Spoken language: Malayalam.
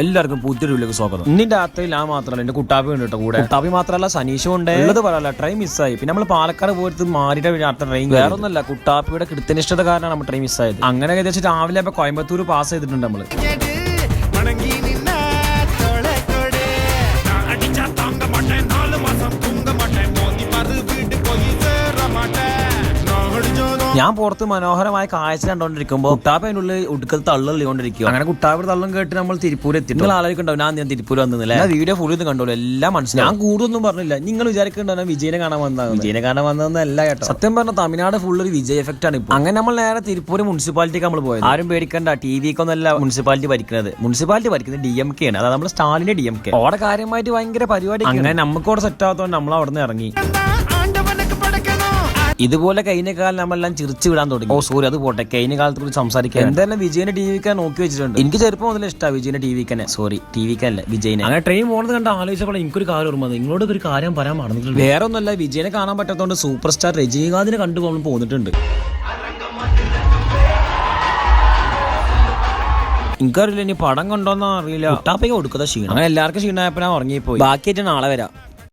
എല്ലാവർക്കും പുതിയൊരു സ്വാഗതം. ഇന്നിന്റെ രാത്രി ഞാൻ മാത്രമല്ല, എന്റെ കുട്ടാപ്പി ഉണ്ട് കേട്ടോ കൂടെ. കുട്ടാപ്പി മാത്രമല്ല സനീഷും ഉണ്ട്. ഉള്ളത് പറയല്ല, ട്രെയിൻ മിസ്സായി. പിന്നെ നമ്മൾ പാലക്കാട് പോയിട്ട് മാറിയിട്ട് അടുത്ത ട്രെയിൻ വേറെ ഒന്നല്ല, കുട്ടാപ്പിയുടെ കൃത്യനിഷ്ഠത കാരണമാണ് നമ്മൾ ട്രെയിൻ മിസ്സായത്. അങ്ങനെ ഏകദേശം രാവിലെ കോയമ്പത്തൂർ പാസ് ചെയ്തിട്ടുണ്ട് നമ്മള്. ഞാൻ പുറത്ത് മനോഹരമായ കാഴ്ച കണ്ടോണ്ടിരിക്കുമ്പോ കുട്ടാപ്പ അതിനുള്ളിൽ ഒടുക്കത്ത് തള്ളിക്കൊണ്ടിരിക്കും. അങ്ങനെ കുട്ടാപ്പിയുടെ തള്ളം കേട്ട് നമ്മൾ തിരുപ്പൂർ എത്തി. നിങ്ങൾ ആലോചിക്കണ്ടാവും ഞാൻ തിരുപ്പൂർ വന്നില്ല. വീഡിയോ ഫുൾ ഇത് കണ്ടോളൂ, എല്ലാം മനസ്സിലായി. ഞാൻ കൂടുതലൊന്നും പറഞ്ഞില്ല. നിങ്ങൾ വിചാരിക്കണ്ടാവും വിജയനെ കാണാൻ വന്നതാണ്. വിജയനെ കാണാൻ വന്നതെന്നല്ല കേട്ടോ. സത്യം പറഞ്ഞ തമിഴ്നാട് ഫുൾ ഒരു വിജയ് എഫക്റ്റ് ആണ് ഇപ്പൊ. അങ്ങനെ നമ്മൾ നേരെ തിരുപ്പൂർ മുനിസിപ്പാലിറ്റിക്ക് നമ്മൾ പോയത്. ആരും പേടിക്കണ്ട, ടിവിക്കൊന്നല്ല മുനിസിപ്പാലിറ്റി ഭരിക്കുന്നത്. മുനിസിപ്പാലിറ്റി ഭരിക്കുന്നത് DMK ആണ്. അതായത് നമ്മുടെ സ്റ്റാലിന്റെ DMK. അവിടെ കാര്യമായിട്ട് ഭയങ്കര പരിപാടി. അങ്ങനെ നമുക്ക് അവിടെ സെറ്റ് ആവാത്തോണ്ട് നമ്മൾ അവിടെ നിന്ന് ഇറങ്ങി. ഇതുപോലെ കഴിഞ്ഞ കാലം നമ്മളെല്ലാം ചിരിച്ചു വിടാൻ തുടങ്ങി. സോറി, അത് പോട്ടെ, കഴിഞ്ഞ കാലത്തെ കുറിച്ച് സംസാരിക്കാൻ എന്തായാലും വിജയനെ ടിവിക്കാൻ നോക്കി വെച്ചിട്ടുണ്ട്. എനിക്ക് ചെറുപ്പം മുതലേ ഇഷ്ടമാണ് വിജയനെ ടിവിക്കന്നെ. സോറി, ടിവിക്കല്ല, വിജയനെ. അങ്ങനെ ട്രെയിൻ പോകുന്നത് കണ്ട് ആലോചിച്ചപ്പോൾ എനിക്കൊരു കാര്യം ഓർമ്മ. നിങ്ങളോട് ഒരു കാര്യം പറയാൻ മറന്നിട്ടുണ്ട്. വേറെ ഒന്നുമല്ല, വിജയനെ കാണാൻ പറ്റാത്തതുകൊണ്ട് സൂപ്പർ സ്റ്റാർ രജനീകാന്തിനെ കണ്ടു പോന്നിട്ടുണ്ട്. എനിക്കറിയില്ല ഇനി പടം കണ്ടോന്നോ അറിയില്ല. കുട്ടാപ്പയ്ക്ക് കൊടുക്കുന്ന ക്ഷീണം. അങ്ങനെ എല്ലാവർക്കും ക്ഷീണമായപ്പോ ഞാൻ ഉറങ്ങിപ്പോയി. ബാക്കിയായിട്ട് നാളെ വരാം.